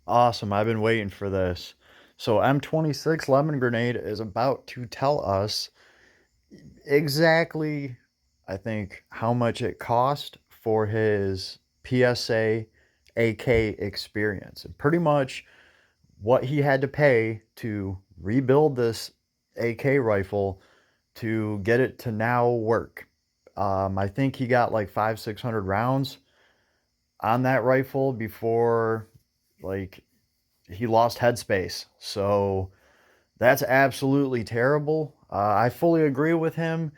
Awesome. I've been waiting for this. So M26 Lemon Grenade is about to tell us exactly, I think, how much it cost for his PSA AK experience. And pretty much what he had to pay to rebuild this AK rifle to get it to now work. I think he got like 600 rounds on that rifle before like he lost headspace. So that's absolutely terrible. I fully agree with him.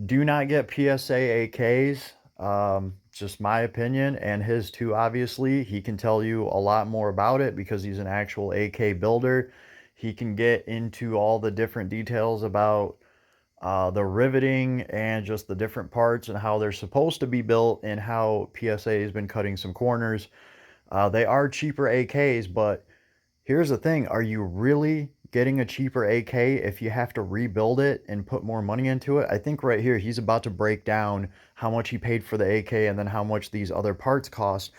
Do not get PSA AKs. Just my opinion and his too, obviously. He can tell you a lot more about it because he's an actual AK builder. He can get into all the different details about the riveting and just the different parts and how they're supposed to be built and how PSA has been cutting some corners. They are cheaper AKs, but here's the thing, are you really getting a cheaper AK if you have to rebuild it and put more money into it? I think right here he's about to break down how much he paid for the AK and then how much these other parts cost.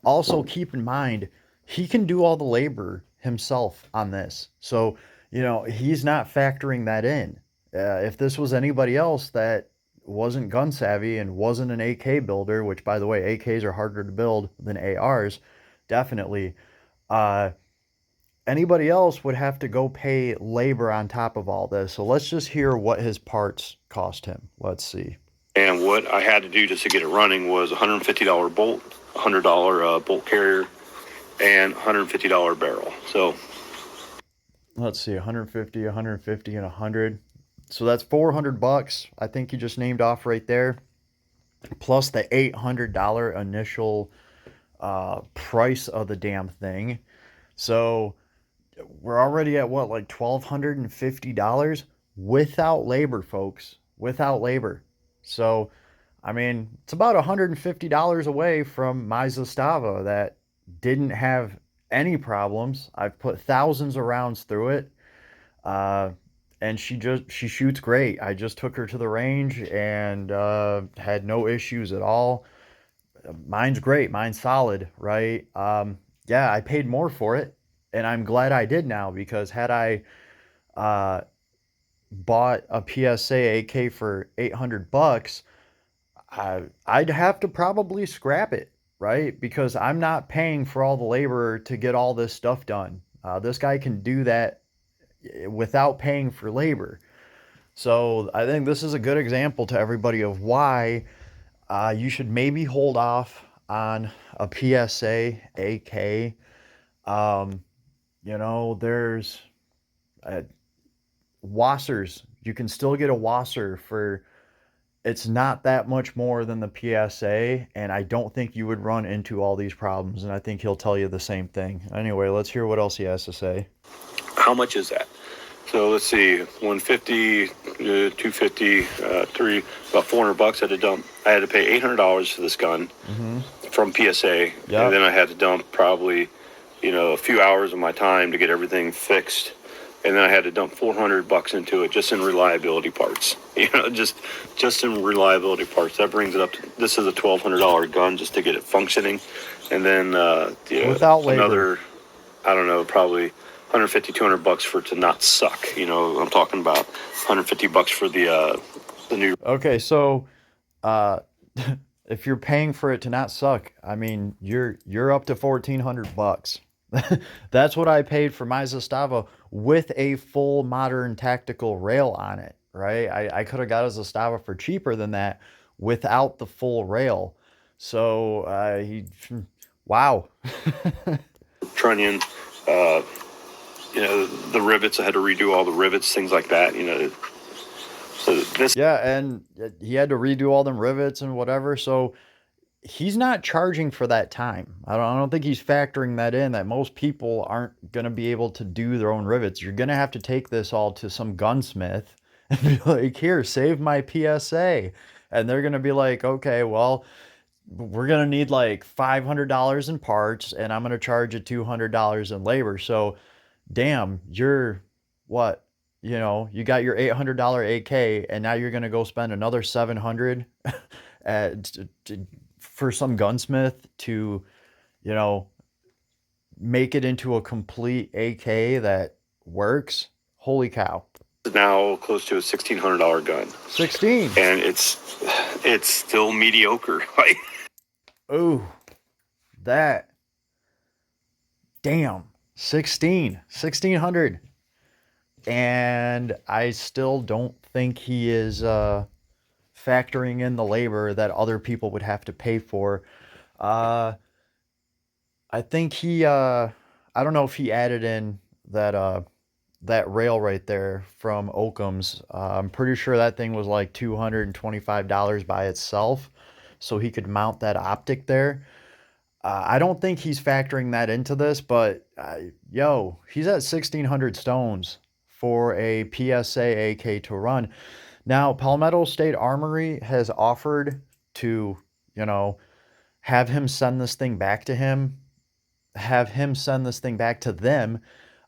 Also, keep in mind, he can do all the labor himself on this. So, he's not factoring that in. If this was anybody else that wasn't gun savvy and wasn't an AK builder, which by the way, AKs are harder to build than ARs, definitely. Uh, Anybody else would have to go pay labor on top of all this. So let's just hear what his parts cost him. Let's see. And what I had to do just to get it running was $150 bolt, $100 bolt carrier, and $150 barrel. So let's see, 150, 150, and 100. So that's $400. I think you just named off right there. Plus the $800 initial price of the damn thing. So we're already at what, like $1,250 without labor, folks. Without labor. So, I mean, it's about $150 away from my Zastava that didn't have any problems. I've put thousands of rounds through it. Uh, and she shoots great. I just took her to the range and had no issues at all. Mine's great. Mine's solid, right? Yeah, I paid more for it, and I'm glad I did now because had I uh, bought a PSA AK for $800, I'd have to probably scrap it, right? Because I'm not paying for all the labor to get all this stuff done. This guy can do that without paying for labor. So I think this is a good example to everybody of why you should maybe hold off on a PSA AK. Um, there's uh, Wassers. You can still get a Wasser for it's not that much more than the PSA, and I don't think you would run into all these problems. And I think he'll tell you the same thing. Anyway, let's hear what else he has to say. how much is that? So let's see, 150, 250, three, about $400 at a dump. I had to pay $800 for this gun from PSA, Yep. and then I had to dump probably, a few hours of my time to get everything fixed, and then I had to dump $400 into it just in reliability parts. Just in reliability parts. That brings it up to, this is a $1,200 gun just to get it functioning, and then Without labor. another, I don't know, probably 150, $200 for it to not suck. I'm talking about $150 for the new. Okay, so uh, if you're paying for it to not suck, I mean, you're up to $1,400. That's what I paid for my Zastava with a full modern tactical rail on it, right? I could have got a Zastava for cheaper than that without the full rail. So wow. Trunnion, uh, the rivets. I had to redo all the rivets, things like that. So this. Yeah, and he had to redo all them rivets and whatever. So he's not charging for that time. I don't think he's factoring that in, that most people aren't going to be able to do their own rivets. You're going to have to take this all to some gunsmith and be like, here, save my PSA. And they're going to be like, okay, well, we're going to need like $500 in parts and I'm going to charge you $200 in labor. So, damn, you're what? You got your $800 AK and now you're going to go spend another 700 at for some gunsmith to, you know, make it into a complete AK that works, holy cow. Now close to a $1,600 gun, 16. and it's still mediocre. Like, Ooh, that. Damn. 16. 1600. And I still don't think he is factoring in the labor that other people would have to pay for. Uh, I think I don't know if he added in that that rail right there from Occam's. I'm pretty sure that thing was like $225 by itself, so he could mount that optic there. I don't think he's factoring that into this, but yo, he's at 1,600 stones for a PSA AK to run. Now, Palmetto State Armory has offered to, you know, have him send this thing back to him, have him send this thing back to them.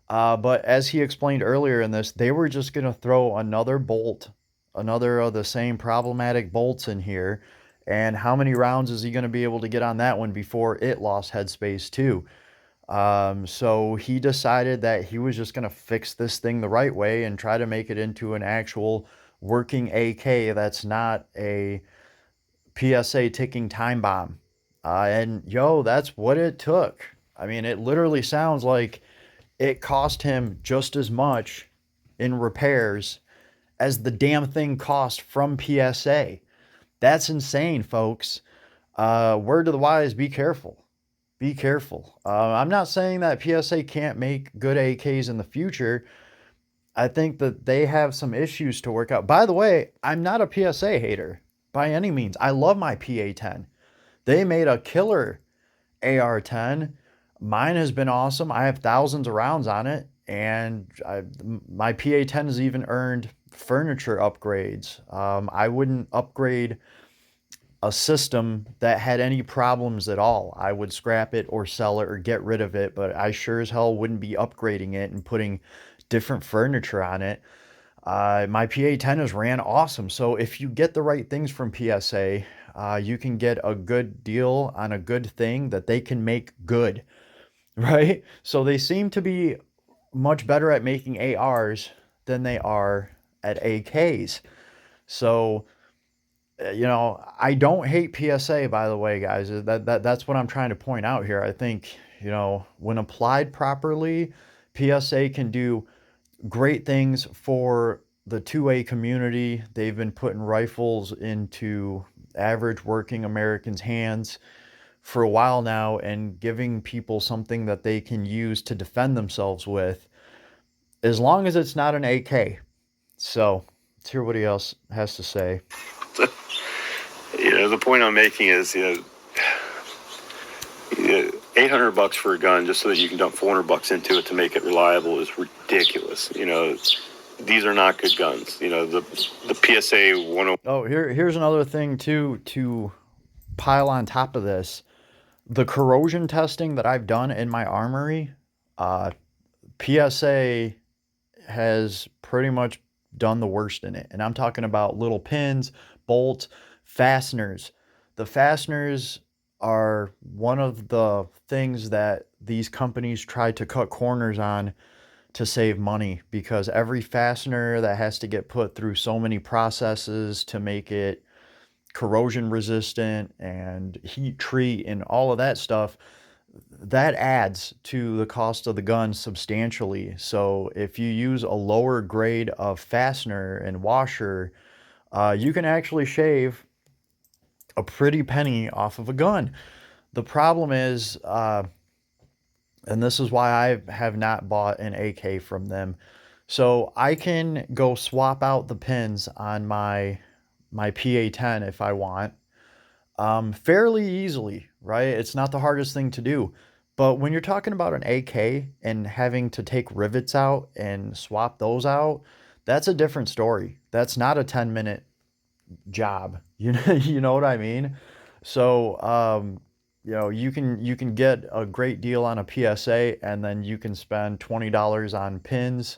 But as he explained earlier in this, they were just going to throw another bolt, another of the same problematic bolts in here. And how many rounds is he going to be able to get on that one before it lost headspace too? So he decided that he was just going to fix this thing the right way and try to make it into an actual working AK that's not a PSA ticking time bomb. And yo, that's what it took. I mean, it literally sounds like it cost him just as much in repairs as the damn thing cost from PSA. That's insane, folks. Word to the wise, be careful. Be careful. I'm not saying that PSA can't make good AKs in the future. I think that they have some issues to work out. By the way, I'm not a PSA hater by any means. I love my PA10. They made a killer AR10. Mine has been awesome. I have thousands of rounds on it, and my PA10 has even earned furniture upgrades. I wouldn't upgrade a system that had any problems at all. I would scrap it or sell it or get rid of it, but I sure as hell wouldn't be upgrading it and putting different furniture on it. My PA10 has ran awesome. So if you get the right things from PSA, you can get a good deal on a good thing that they can make good, right? So they seem to be much better at making ARs than they are at AKs. So I don't hate PSA, by the way, guys. That's what I'm trying to point out here. I think, when applied properly, PSA can do great things for the 2A community. They've been putting rifles into average working Americans' hands for a while now and giving people something that they can use to defend themselves with, as long as it's not an AK. So, let's hear what he else has to say. the point I'm making is, 800 bucks for a gun just so that you can dump 400 bucks into it to make it reliable is ridiculous. These are not good guns. The PSA 10. Oh, here's another thing too to pile on top of this. The corrosion testing that I've done in my armory, PSA has pretty much done the worst in it. And I'm talking about little pins, bolts, fasteners. The fasteners are one of the things that these companies try to cut corners on to save money, because every fastener that has to get put through so many processes to make it corrosion resistant and heat treat and all of that stuff, that adds to the cost of the gun substantially. So if you use a lower grade of fastener and washer, you can actually shave a pretty penny off of a gun. The problem is, and this is why I have not bought an AK from them. So I can go swap out the pins on my PA10 if I want, fairly easily, right? It's not the hardest thing to do. But when you're talking about an AK and having to take rivets out and swap those out, that's a different story. That's not a 10-minute job. You know what I mean? So, you can get a great deal on a PSA, and then you can spend $20 on pins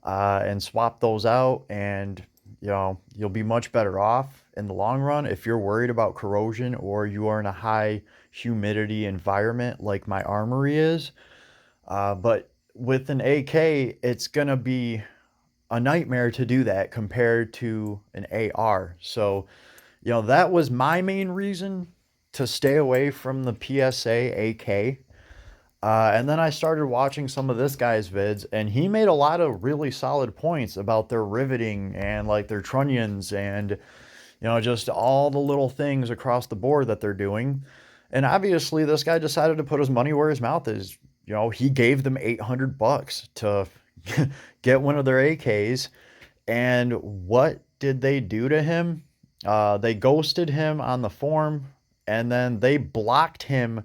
and swap those out, and you'll be much better off in the long run. If you're worried about corrosion or you are in a high humidity environment like my armory is, But with an AK, it's going to be a nightmare to do that compared to an AR. So, that was my main reason to stay away from the PSA AK. And then I started watching some of this guy's vids, and he made a lot of really solid points about their riveting and like their trunnions and, just all the little things across the board that they're doing. And obviously, this guy decided to put his money where his mouth is. He gave them $800 to get one of their AKs. And what did they do to him? They ghosted him on the form, and then they blocked him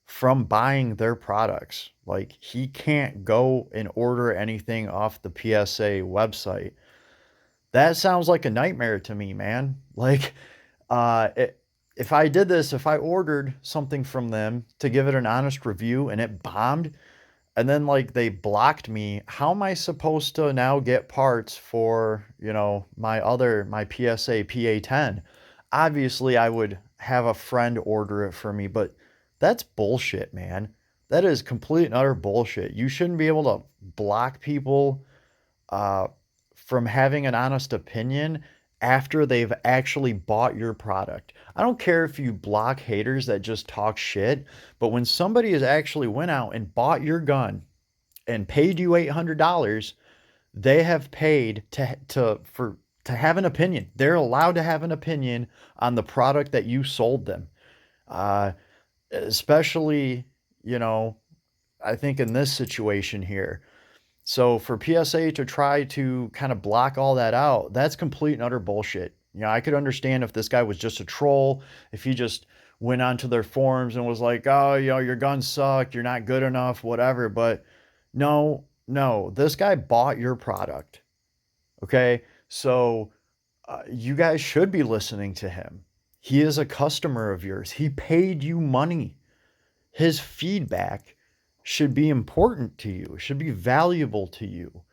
from buying their products. Like, he can't go and order anything off the PSA website. That sounds like a nightmare to me, man. Like, if I did this, if I ordered something from them to give it an honest review and it bombed, and then like they blocked me, how am I supposed to now get parts for, my PSA PA10? Obviously, I would have a friend order it for me, but that's bullshit, man. That is complete and utter bullshit. You shouldn't be able to block people uh, from having an honest opinion after they've actually bought your product. I don't care if you block haters that just talk shit, but when somebody has actually went out and bought your gun and paid you $800, they have paid to have an opinion. They're allowed to have an opinion on the product that you sold them. Uh, Especially, you know, I think in this situation here, so for PSA to try to kind of block all that out, that's complete and utter bullshit. I could understand if this guy was just a troll, if he just went onto their forums and was like, "Oh, your guns suck, you're not good enough, whatever." But no, no, this guy bought your product. Okay, so you guys should be listening to him. He is a customer of yours. He paid you money. His feedback should be important to you. It should be valuable to you.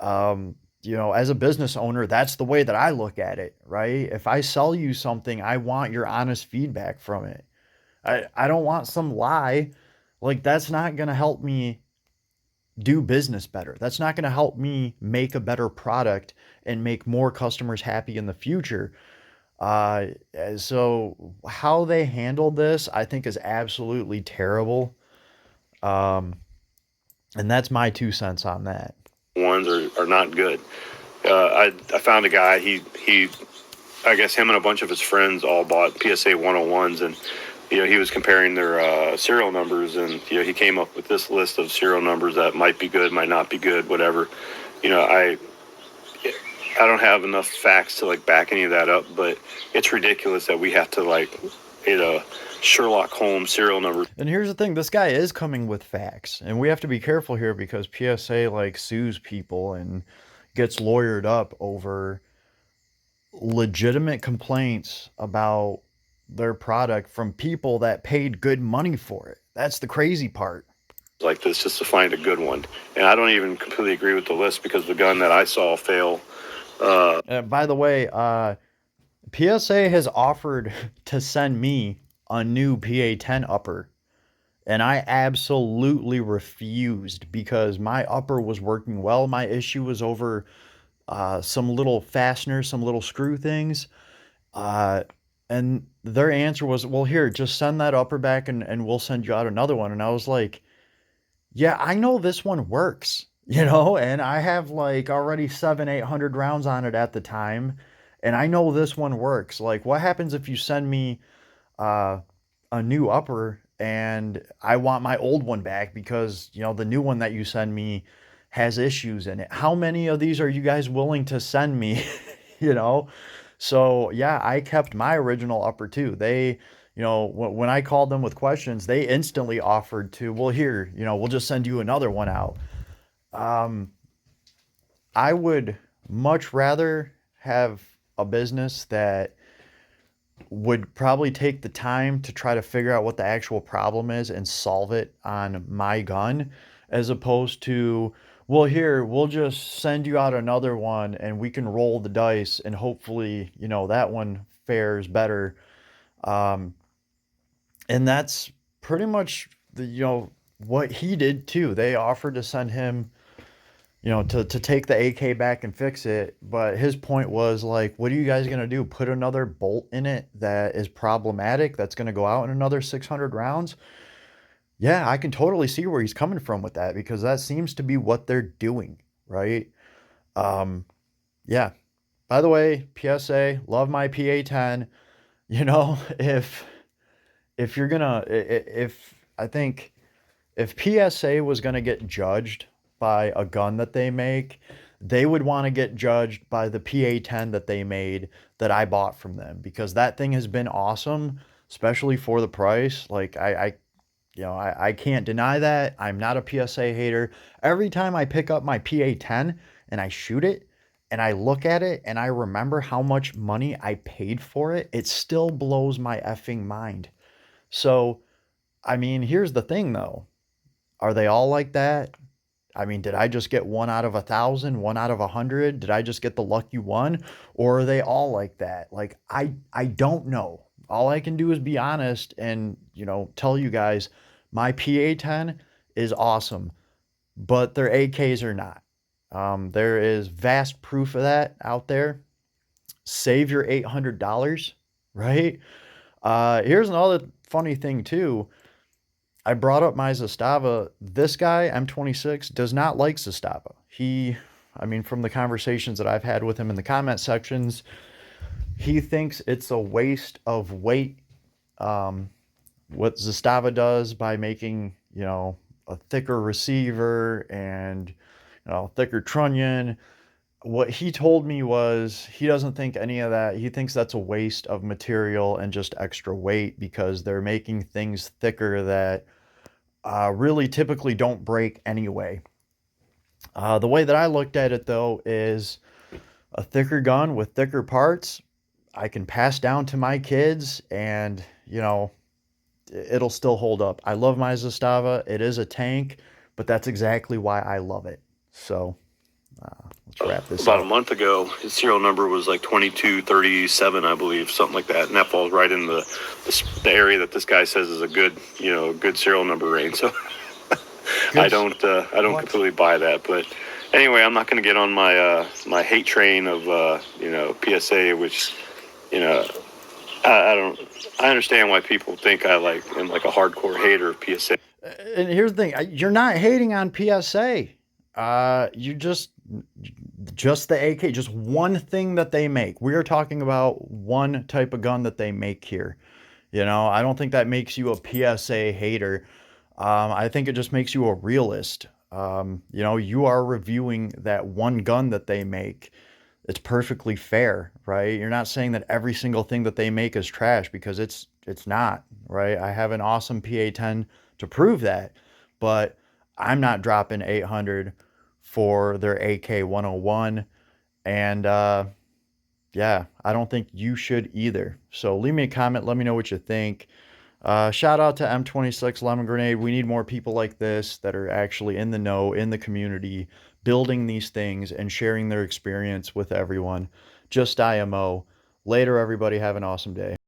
As a business owner, that's the way that I look at it, right? If I sell you something, I want your honest feedback from it. I don't want some lie. Like, that's not going to help me do business better. That's not going to help me make a better product and make more customers happy in the future. Uh, so how they handled this, I think, is absolutely terrible. Um, and that's my 2 cents on that. Ones are not good. I found a guy. He I guess him and a bunch of his friends all bought PSA 101s, and he was comparing their serial numbers, and he came up with this list of serial numbers that might be good, might not be good, whatever. I don't have enough facts to like back any of that up, but it's ridiculous that we have to like Sherlock Holmes serial numbers. And here's the thing, this guy is coming with facts, and we have to be careful here because PSA like sues people and gets lawyered up over legitimate complaints about their product from people that paid good money for it. That's the crazy part. Like this just to find a good one. And I don't even completely agree with the list because the gun that I saw fail. By the way, PSA has offered to send me a new PA10 upper, and I absolutely refused because my upper was working well. My issue was over some little fasteners, some little screw things. Uh, and their answer was, well, here, just send that upper back and we'll send you out another one. And I was like, yeah, I know this one works, and I have like already 800 rounds on it at the time. And I know this one works. Like, what happens if you send me uh, a new upper and I want my old one back because, the new one that you send me has issues in it? How many of these are you guys willing to send me? you know? So, yeah, I kept my original upper too. They, when I called them with questions, they instantly offered to, well, here, we'll just send you another one out. Um, I would much rather have a business that would probably take the time to try to figure out what the actual problem is and solve it on my gun, as opposed to, well, here, we'll just send you out another one and we can roll the dice and hopefully, that one fares better. Um, and that's pretty much what he did too. They offered to send him, to take the AK back and fix it. But his point was like, what are you guys going to do? Put another bolt in it that is problematic, that's going to go out in another 600 rounds? Yeah, I can totally see where he's coming from with that because that seems to be what they're doing, right? Um, yeah. By the way, PSA, love my PA-10. You know, if you're gonna, if I think if PSA was gonna get judged by a gun that they make, they would want to get judged by the PA-10 that they made that I bought from them because that thing has been awesome, especially for the price. Like I can't deny that. I'm not a PSA hater. Every time I pick up my PA-10 and I shoot it and I look at it and I remember how much money I paid for it, it still blows my effing mind. So, I mean, here's the thing though. Are they all like that? I mean, did I just get one out of 1,000, one out of 100? Did I just get the lucky one? Or are they all like that? Like, I don't know. All I can do is be honest and, tell you guys my PA-10 is awesome, but their AKs are not. There is vast proof of that out there. Save your $800, right? Here's another funny thing, too. I brought up my Zastava. This guy, M26, does not like Zastava. I mean, from the conversations that I've had with him in the comment sections, he thinks it's a waste of weight. What Zastava does by making, a thicker receiver and, thicker trunnion. What he told me was he doesn't think any of that. He thinks that's a waste of material and just extra weight because they're making things thicker that really typically don't break anyway. The way that I looked at it though is a thicker gun with thicker parts I can pass down to my kids and, it'll still hold up. I love my Zastava. It is a tank, but that's exactly why I love it. So let's wrap this About a up. month ago, his serial number was like 2237, I believe, something like that, and that falls right in the area that this guy says is a good serial number range. So Good. I don't What? completely buy that, but anyway, I'm not going to get on my hate train of PSA, which you know I don't. I understand why people think am like a hardcore hater of PSA. And here's the thing: you're not hating on PSA. You just the AK, just one thing that they make. We are talking about one type of gun that they make here. I don't think that makes you a PSA hater. I think it just makes you a realist. You are reviewing that one gun that they make. It's perfectly fair, right? You're not saying that every single thing that they make is trash because it's not, right? I have an awesome PA-10 to prove that, but I'm not dropping 800 for their AK-101, and yeah, I don't think you should either. So leave me a comment, let me know what you think. Shout out to M26 Lemon Grenade. We need more people like this that are actually in the know, in the community, building these things and sharing their experience with everyone. Just IMO. Later, everybody. Have an awesome day.